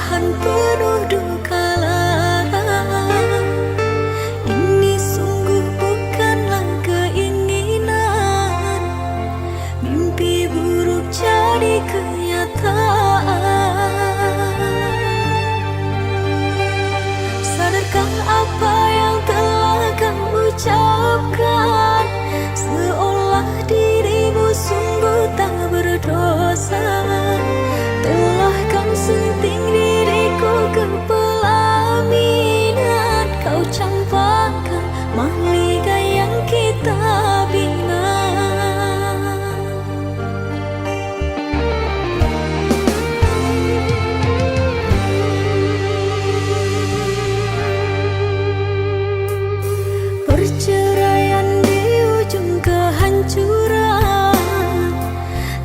perpisahan penuh duka lara. Ini sungguh bukanlah keinginan, mimpi buruk jadi kenyataan. Sadarkah apa yang telah kau ucapkan, seolah dirimu sungguh tak berdosa. Telah kau senting diriku ke pelaminan, kau campakkan mahligai yang kita bina. Perceraian di ujung kehancuran,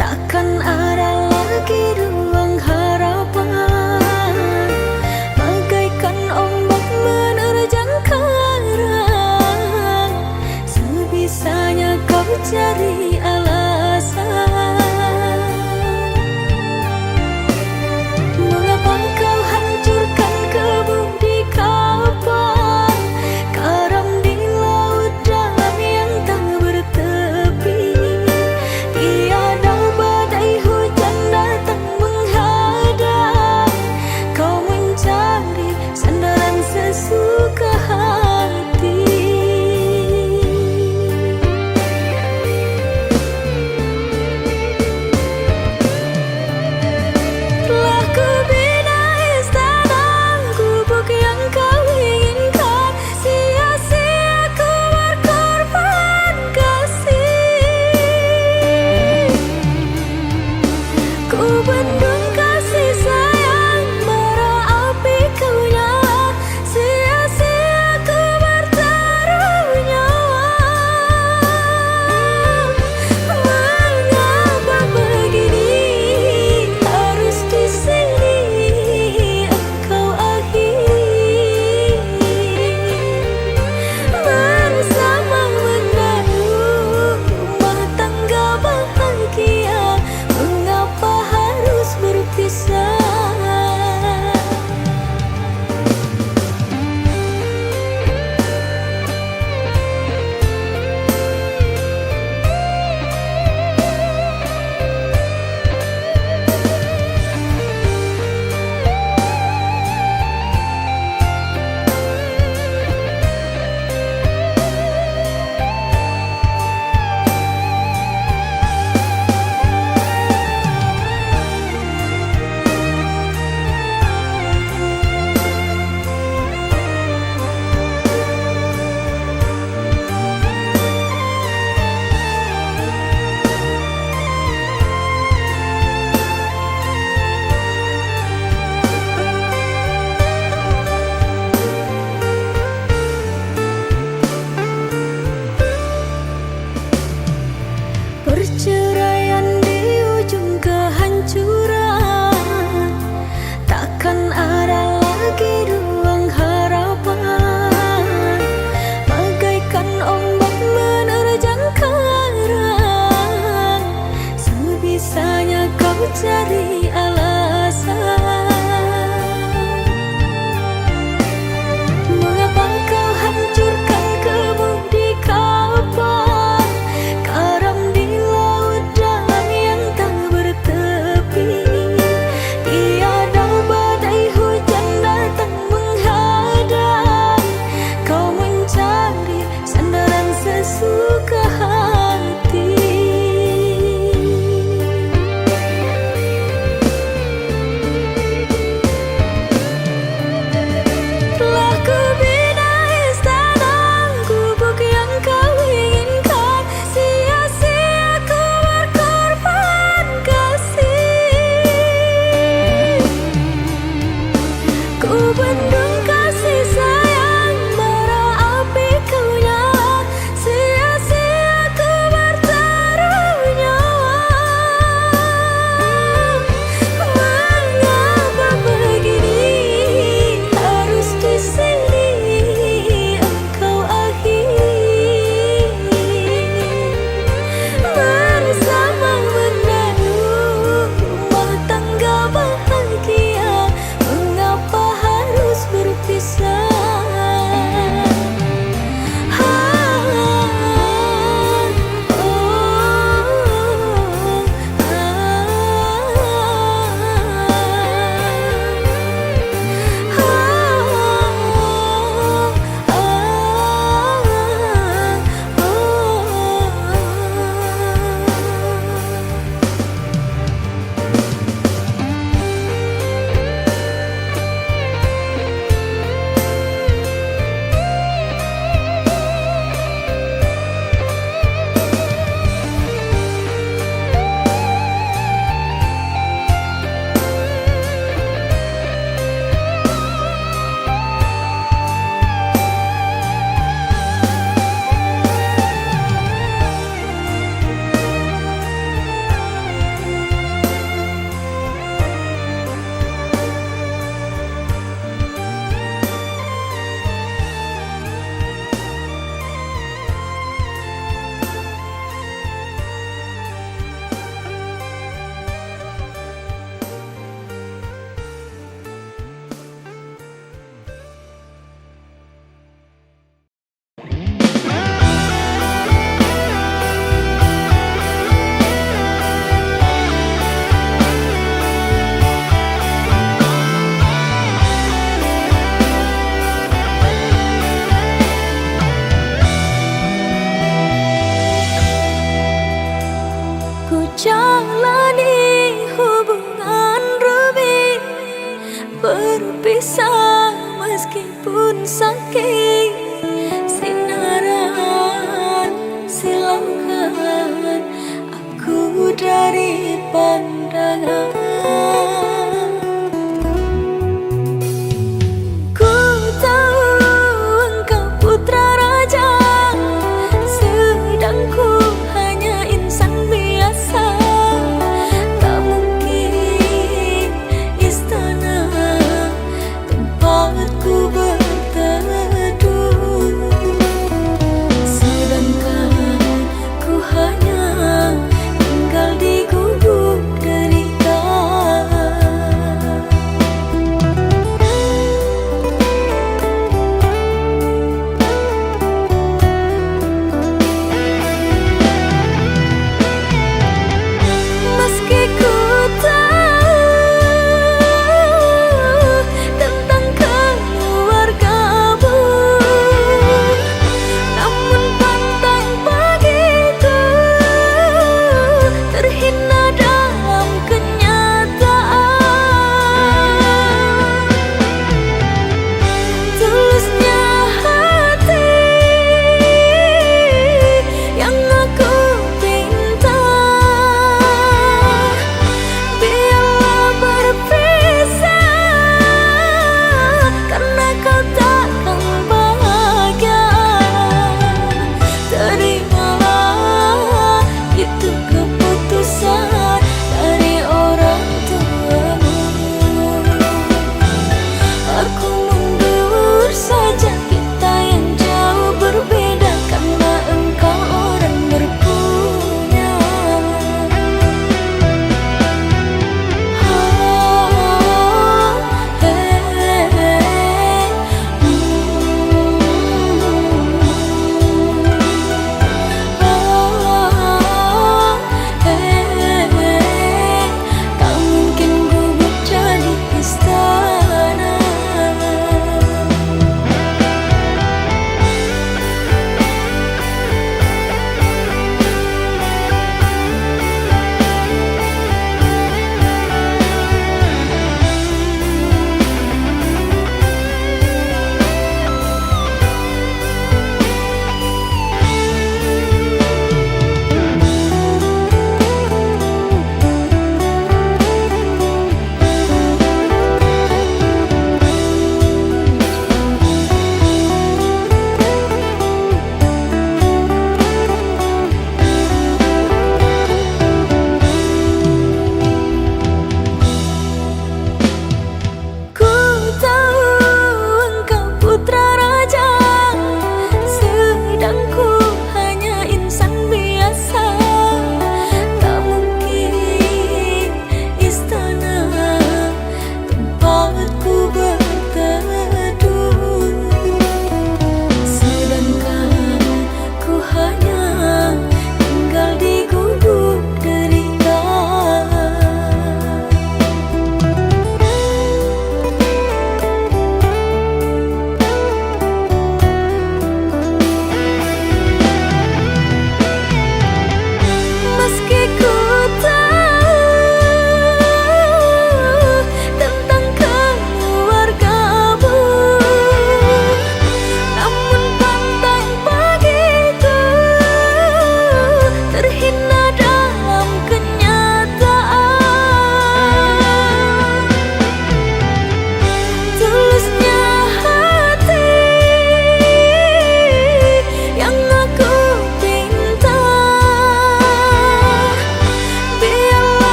takkan ada lagi ruang harapan. berpisah meskipun sakit. Sinaran silangkan aku dari pandangan. Ku tahu engkau putra raja, sedang ku hanya insan biasa. Tak mungkin istana tempatku berteduh, sedangkan ku hanya tinggal di gubuk derita.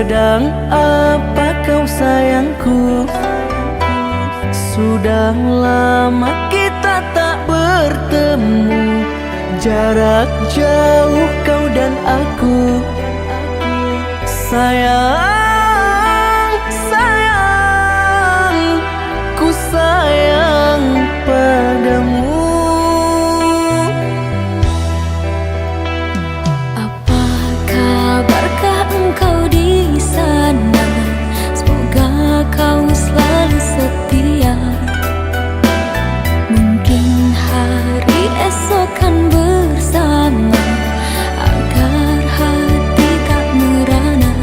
Sedang apa kau sayangku? Sudah lama kita tak bertemu, jarak jauh kau dan aku. Sayang, sayang, ku sayang padamu. Apa kabarkah engkau di sana? Semoga kau selalu setia. Mungkin hari esok kan bersama, agar hati tak merana.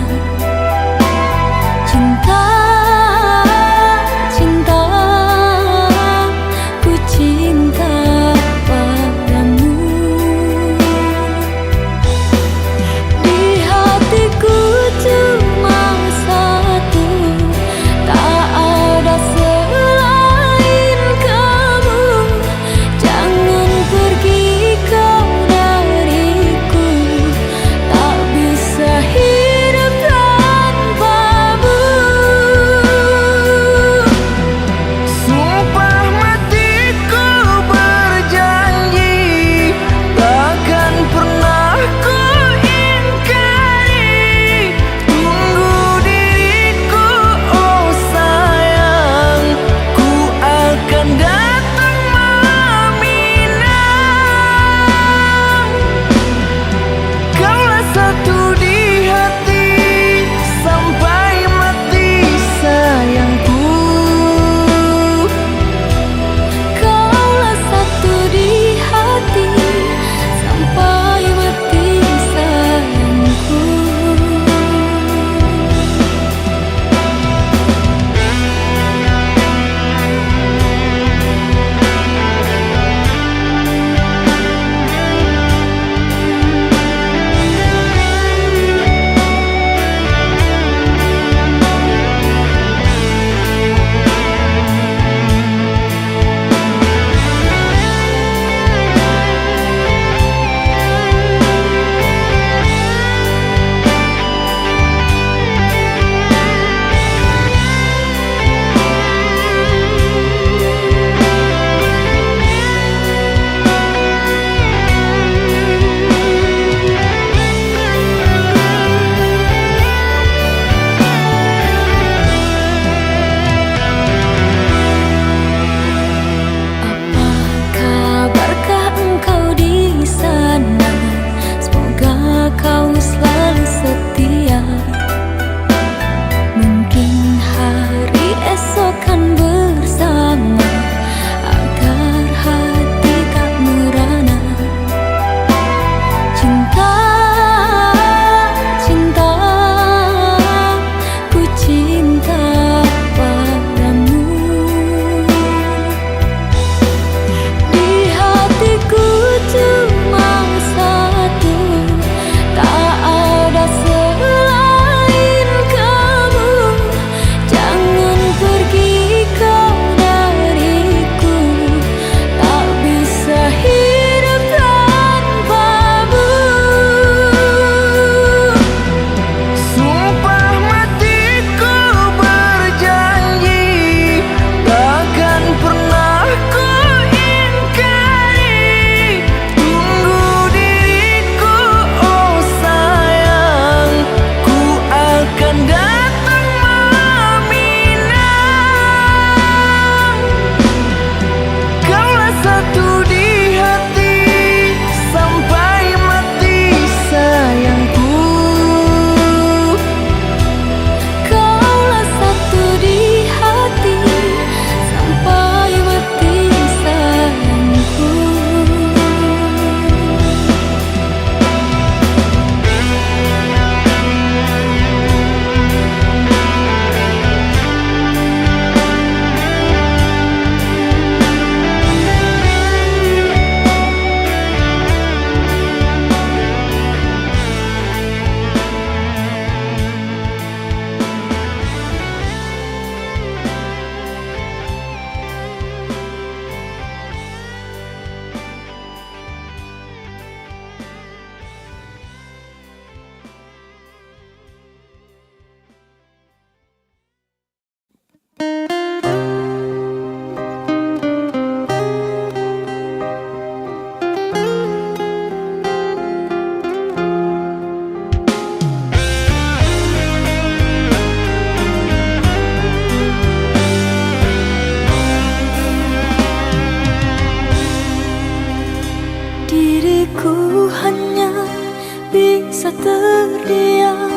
bisa terdiam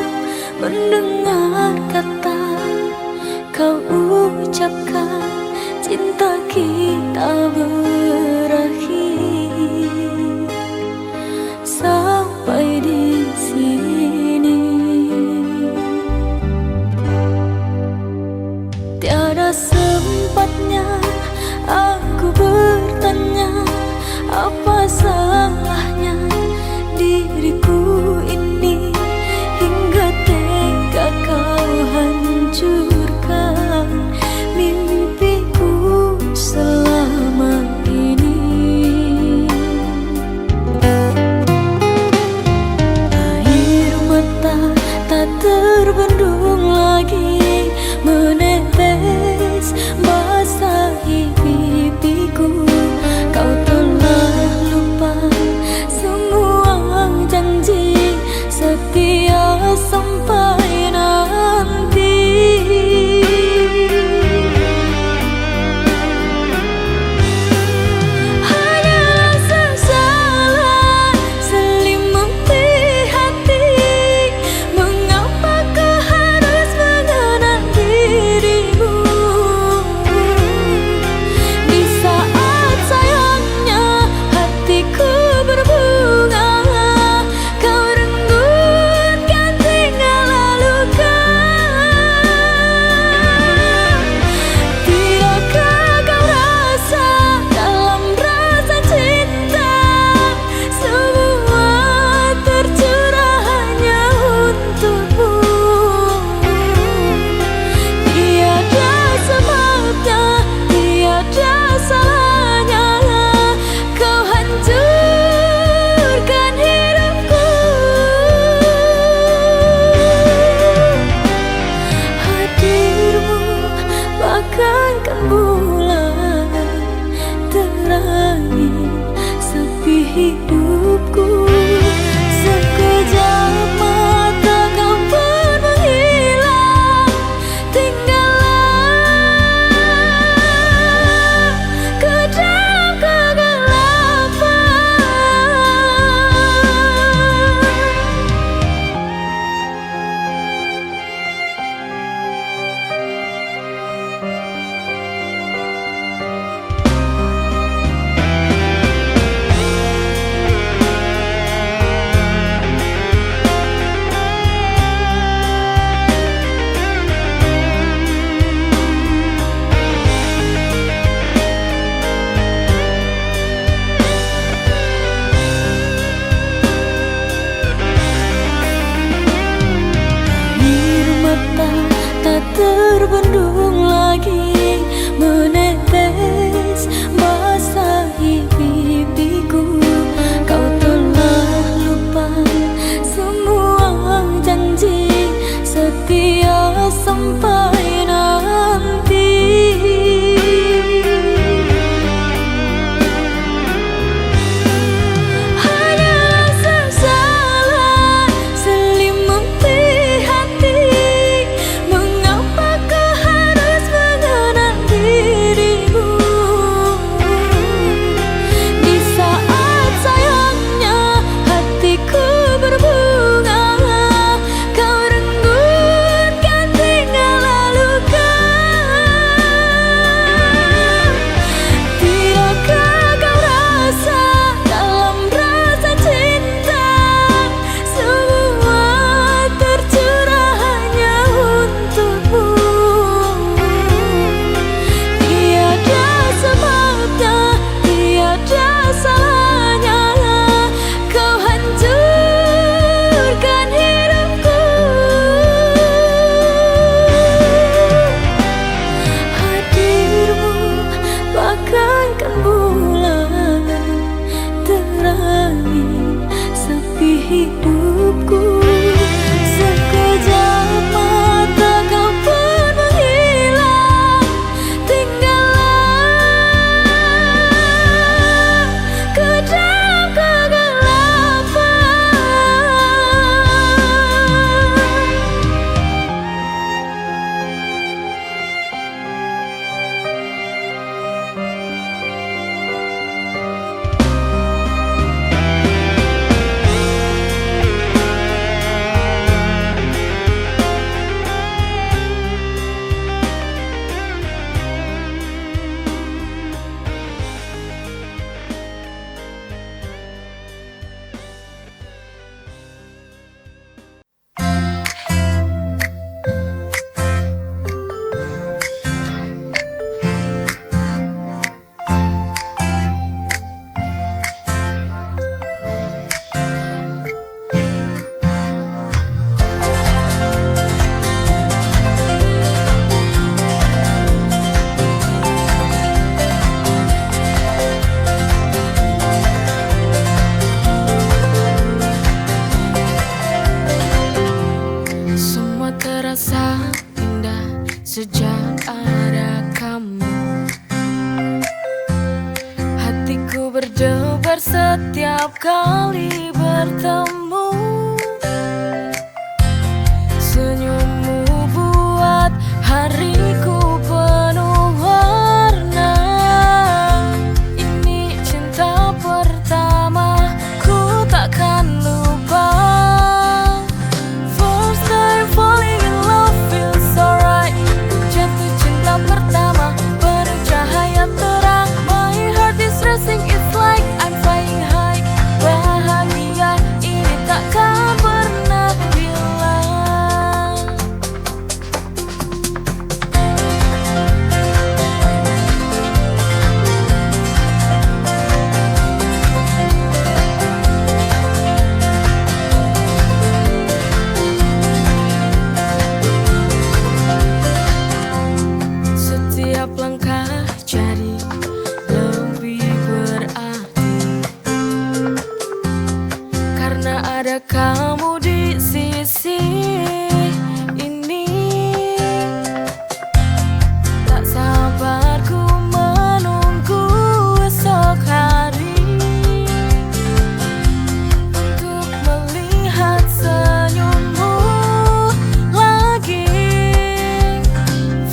mendengar kata kau ucapkan cinta kita berakhir sampai di sini. Tiada sempatnya aku bertanya apa salahnya diriku ini hingga tega kau hancurkan mimpiku selama ini. Air mata tak terbendung lagi menetes basahi pipiku. Kau telah lupa semua janji setia sampai nanti. Hanyalah sesalan selimuti hati. Mengapa kau harus mengenang dirimu di saat sayangnya hatiku berbunga. Kau renggutkan tinggal luka. Tidakkah kau rasa dalam rasa cinta semua tercurah hanya untukmu? Tiada sebabnya, tiada salahnya kau hancurkan hidupku. Hadirmu bagaikan bulan terangi sepi hidupku. Sekejap mata kau pun menghilang, tinggallah ke dalam kegelapan. Air mata tak terbendung lagi menetes basahi pipiku. Kau telah lupa semua janji setia sampai nanti. Hanyalah sesalan selimuti hati. Mengapa kau harus mengenang dirimu di saat sayangnya hatiku berbunga. Kau renggutkan tinggal luka. Tidakkah kau rasa dalam rasa cinta semua tercurah hanya untukmu? Tiada sebabnya, tiada salahnya kau hancurkan hidupku. Hadirmu bagaikan bulan terangi sepi hidupku. Sekejap mata kau pun menghilang, tinggallah ke dalam kegelapan. Sejak ada kamu, hatiku berdebar setiap kali bertemu. Senyummu buat hariku penuh warna. Ini cinta pertama, ku takkan lupa. First time falling in love feels so right. Jatuh cinta pertama, penuh cahaya terang. My heart is racing, it's like I'm flying high. Bahagia ini takkan pernah hilang. Setiap langkah jadi lebih berarti karena ada kamu di sisi ini. Tak sabar ku menunggu esok hari untuk melihat senyummu lagi.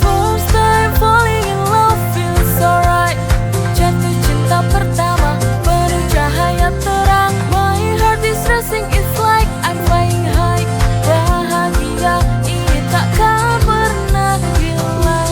First time falling in love feels so right. Jatuh cinta pertama, penuh cahaya terang. My heart is racing, it's like I'm flying high. Bahagia ini takkan pernah hilang.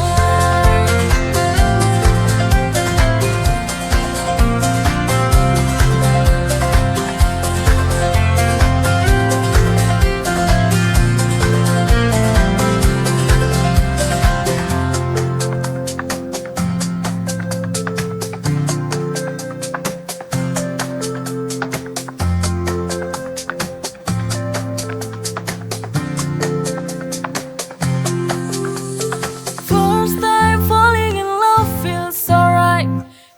First time falling in love feels so right.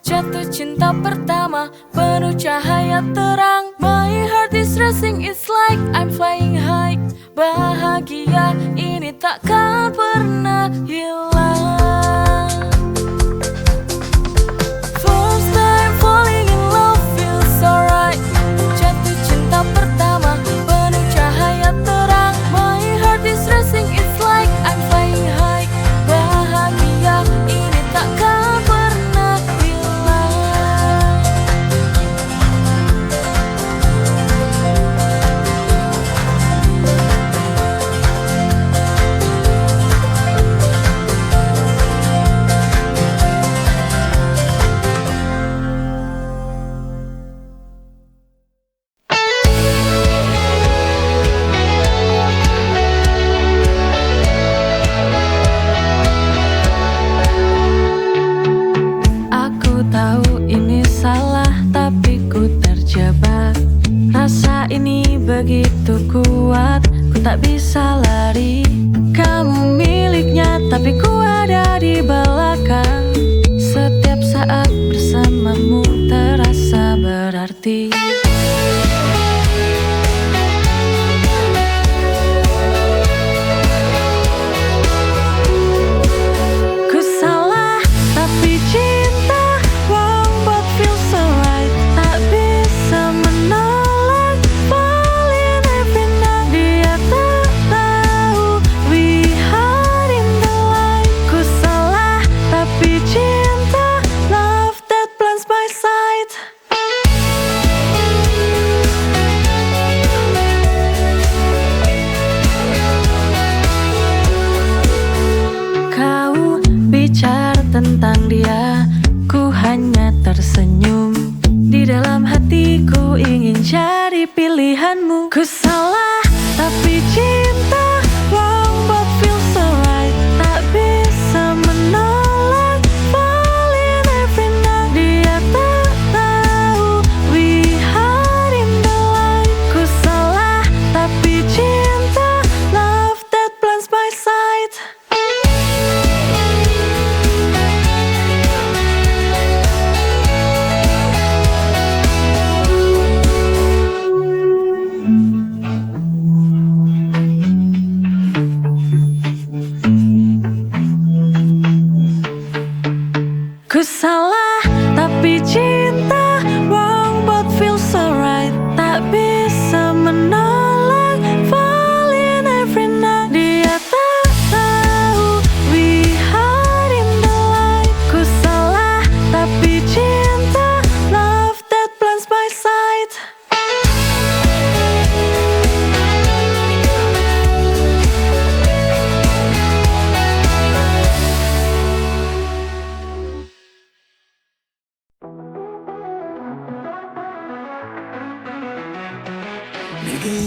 Jatuh cinta pertama, penuh cahaya terang. My heart is racing, it's like I'm flying high. Bahagia ini takkan pernah hilang. First time falling in love feels so right. Jatuh cinta pertama, penuh cahaya terang. My heart is racing, it's like I'm flying high. Bahagia ini takkan pernah hilang. Aku tahu ini salah, tapi ku terjebak. Rasa ini begitu kuat, ku tak bisa lari. Kamu miliknya, tapi ku ada di belakang. Setiap saat bersamamu terasa berarti. Ku salah, tapi cinta wrong but feels so right. Tak bisa menolak, falling every night. Dia tak tahu we hide in the light. Ku salah, tapi cinta love that blinds my sight. Kau bicara tentang dia, ku hanya tersenyum. Di dalam hatiku ingin jadi pilihanmu. Ku salah, tapi cinta wrong but feels so right. Tak bisa menolak, falling every night. Dia tak tahu we hide in the light. Ku salah, tapi cinta love that blinds my sight.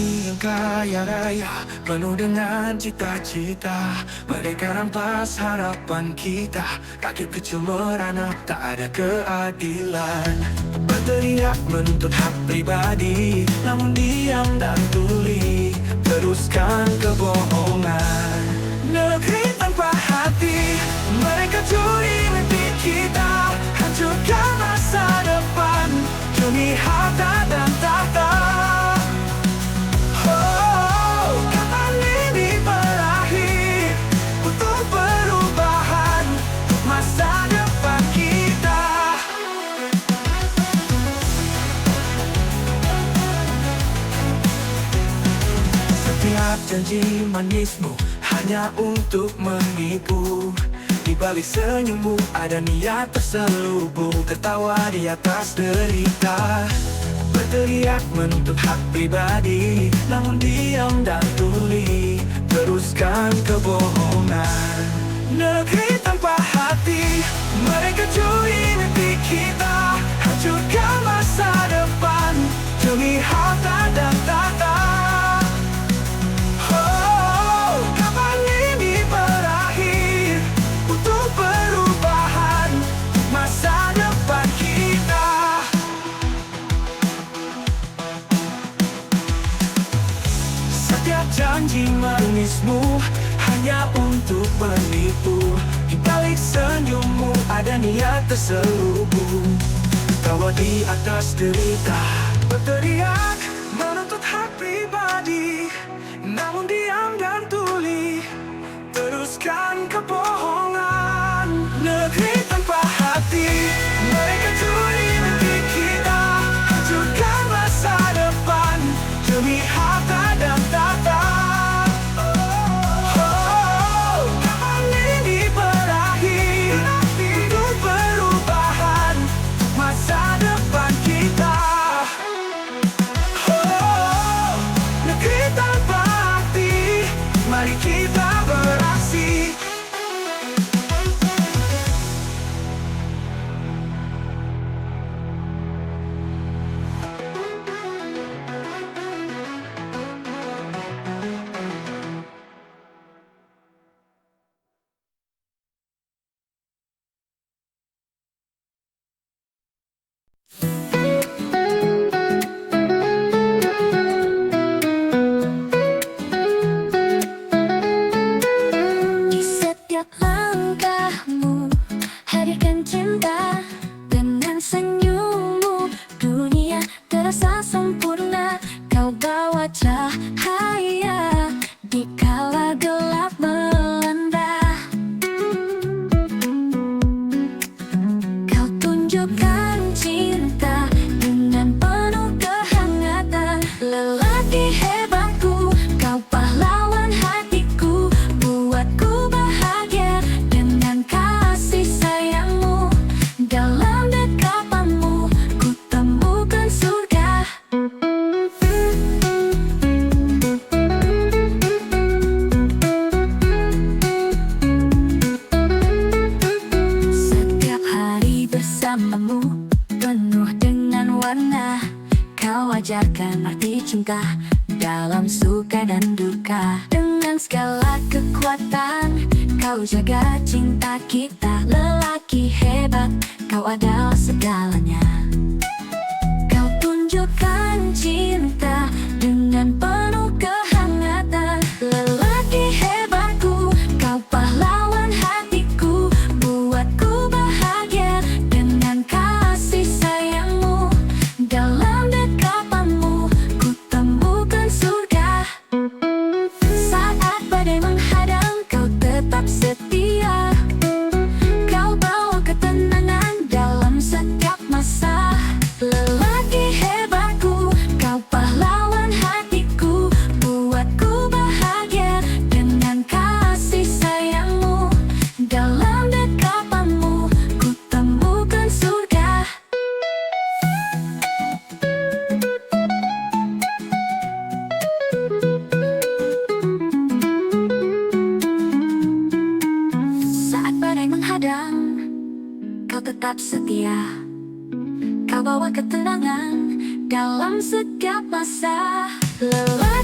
bumi yang kaya raya, penuh dengan cita-cita. Mereka rampas harapan kita, rakyat kecil merana tak ada keadilan. Berteriak menuntut hak pribadi, namun diam dan tuli teruskan kebohongan. Negeri tanpa hati, mereka curi mimpi kita, hancurkan masa depan demi harta dan tahta. Oh, kapan ini berakhir? Butuh perubahan untuk masa depan kita. Setiap janji manismu hanya untuk menipu. Di balik senyummu ada niat terselubung, tertawa di atas derita. Berteriak menuntut hak pribadi, namun diam dan tuli teruskan kebohongan. Negeri tanpa hati, mereka curi mimpi kita, hancurkan masa depan demi harta dan tahta. Oh, kapan ini berakhir? Butuh perubahan untuk masa depan kita. Setiap janji manismu hanya untuk menipu. Di balik senyummu ada niat terselubung, tertawa di atas derita. Berteriak menuntut hak pribadi, namun diam dan tuli teruskan kebohongan. Negeri tanpa hati, mereka curi mimpi kita, hancurkan masa depan demi harta dan tahta. Oh, kapan ini berakhir? Untuk perubahan untuk masa depan kita. Oh, negeri tanpa hati, mari kita beraksi. Di setiap langkahmu hadirkan cinta, dengan senyummu dunia terasa sempurna. Kau bawa cahaya di kala gelap melanda. Kau tunjukkan cinta dengan penuh kehangatan. Lelaki hebatku, kau pahlawan hatiku, buatku bahagia dengan kasih sayangmu. Dalam dekapanmu ku temukan surga. Setiap hari bersamamu penuh dengan warna. Kau ajarkan arti cinta dalam suka dan duka. Dengan segala kekuatan kau jaga cinta kita. Lelaki hebat, kau adalah segalanya. Kau tunjukkan cinta dengan penuh kehangatan. Lelaki hebatku, kau pahlawan hatiku, buatku bahagia dengan kasih sayangmu. Dalam dekapanmu ku temukan surga. Saat badai menghadang kau tetap setia. Kau bawa ketenangan dalam setiap masa. Lelaki hebatku, kau pahlawan hatiku, buatku bahagia dengan kasih sayangmu. Dalam dekapanmu ku temukan surga. Saat badai menghadang kau tetap setia. Kau bawa ketenangan dalam setiap masa. Lelah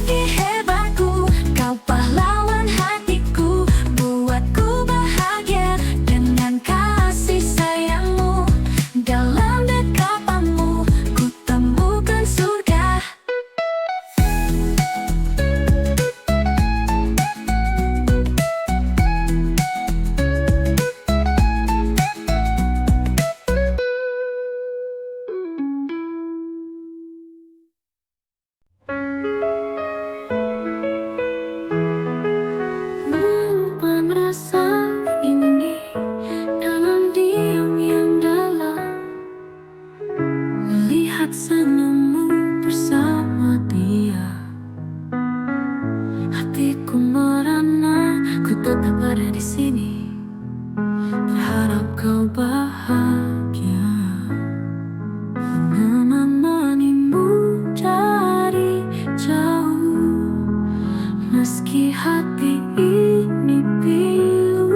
Meski hati ini pilu,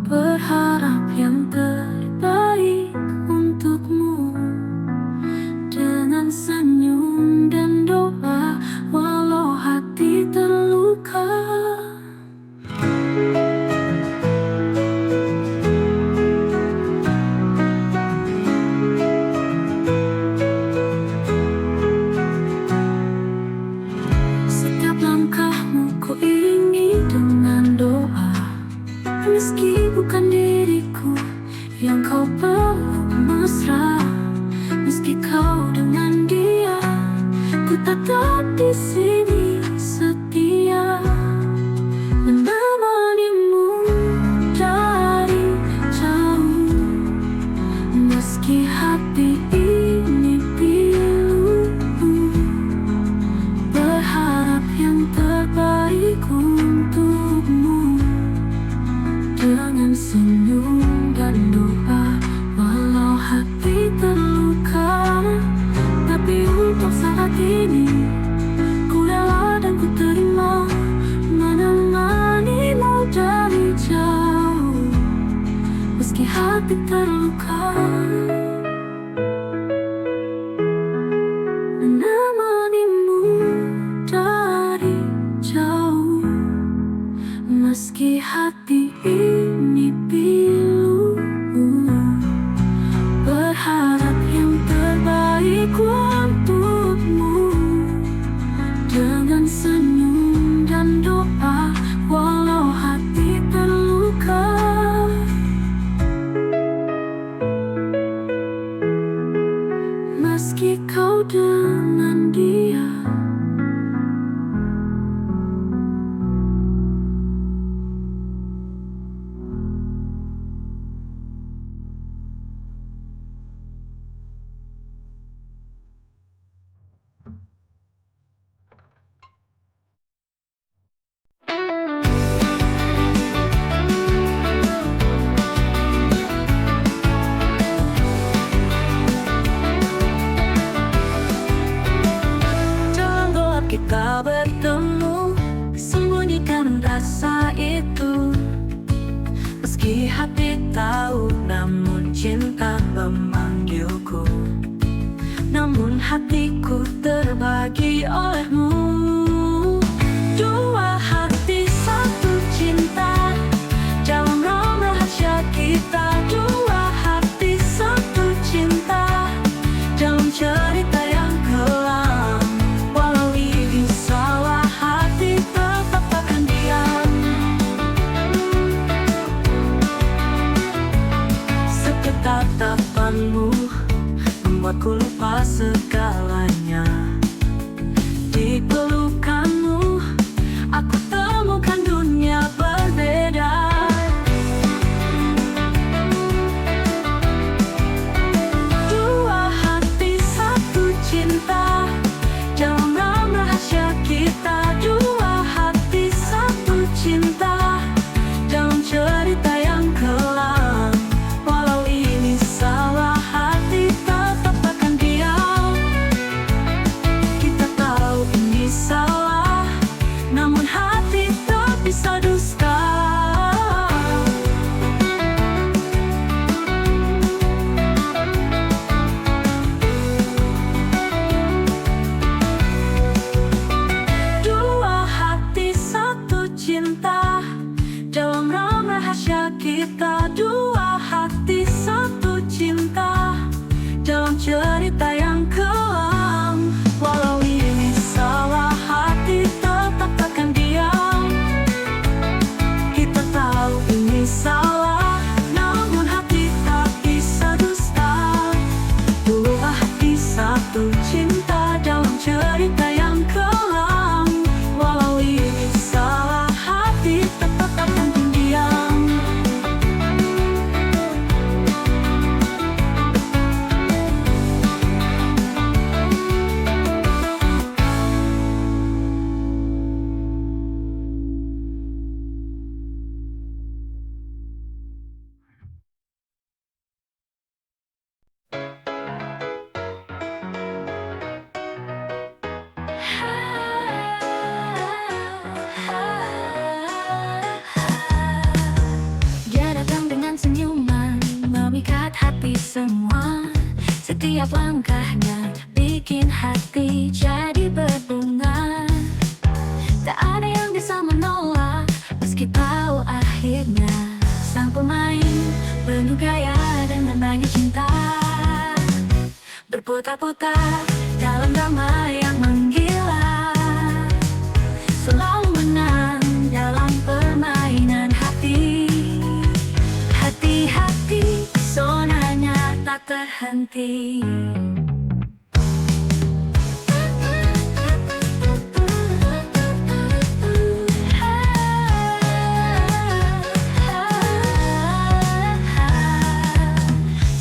berharap yang terbaik untukmu. Dengan senyum dan doa, walau hati terluka. Setiap langkahmu ku iringi dengan doa. Meski bukan diriku yang kau peluk mesra, meski kau dengan dia, ku tetap di sini setia, menemanimu dari jauh. Meski hati ini pilu, berharap yang terbaik untukmu. Dengan senyum dan doa, walau hati terluka, tapi untuk saat ini ku rela dan ku terima, menemanimu dari jauh. Meski hati terluka, menemanimu dari jauh. Meski hati ini pilu, berharap yang terbaik untukmu. Dengan senyum dan doa, walau hati terluka. Meski kau dengan dia, dalam doa kita bertemu, sembunyikan rasa itu. Meski hati tahu, namun cinta memanggilku. Namun hatiku terbagi olehmu. Dua hati satu cinta, dalam rahasia kita. Dua hati satu cinta, dalam cerita yang kelam. Walau ini salah, hati tetap akan diam. Setiap tatapanmu membuatku lupa segalanya. Di pelukanmu aku temukan dunia berbeda. Dua hati satu cinta, dalam rahasia kita. Dua hati satu cinta, dalam cerita yang kelam. Walau ini salah, hati tetap akan diam. Kita tahu ini salah, namun hati tak bisa dusta. Dua hati satu cinta, dalam rahasia kita. Dua hati satu cinta, dalam cerita yang kelam. Walau ini salah, hati tetap akan diam. Kita tahu ini salah, namun hati tak bisa dusta. Dua hati satu cinta, dalam cerita yang kelam. Walau ini salah, hati tetap akan diam. Setiap langkahnya bikin hati jadi berbunga. Tak ada yang bisa menolak, meski tahu akhirnya. Sang pemain penuh gaya dengan banyak cinta, berputar-putar dalam drama yang menggila. Selalu menang dalam permainan hati. Hati-hati, pesonanya tak terhenti.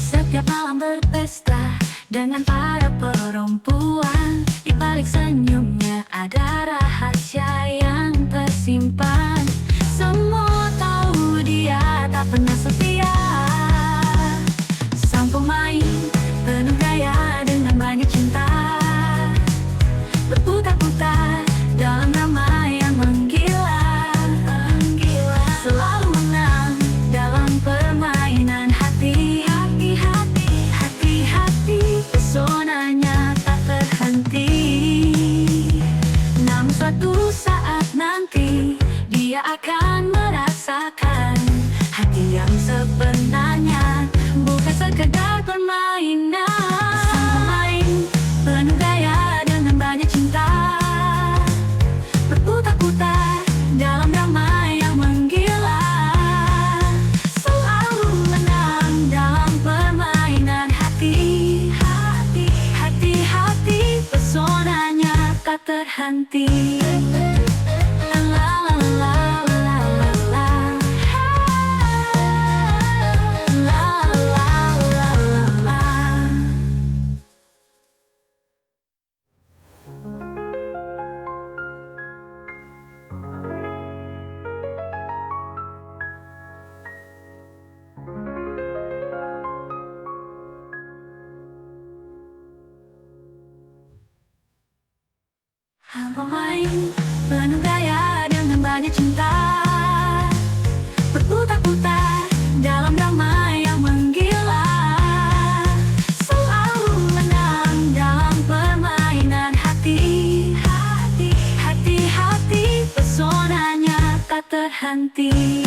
Setiap malam berpesta dengan para perempuan. Di balik senyumnya ada rahasia yang tersimpan. Semua tahu dia tak pernah setia. Sang pemain penuh gaya dengan banyak cinta, berputar-putar dalam drama yang menggila. Selalu menang dalam permainan hati. Hati-hati, pesonanya tak terhenti. Namun suatu saat nanti dia akan merasakan hati yang sebenarnya, bukan sekedar permainan. Sang pemain penuh gaya dengan banyak cinta, berputar-putar dalam drama yang menggila. Selalu menang dalam permainan hati. Hati-hati, pesonanya tak terhenti. Sang pemain penuh gaya dengan banyak cinta, berputar-putar dalam drama yang menggila. Selalu menang dalam permainan hati. Hati-hati, pesonanya tak terhenti.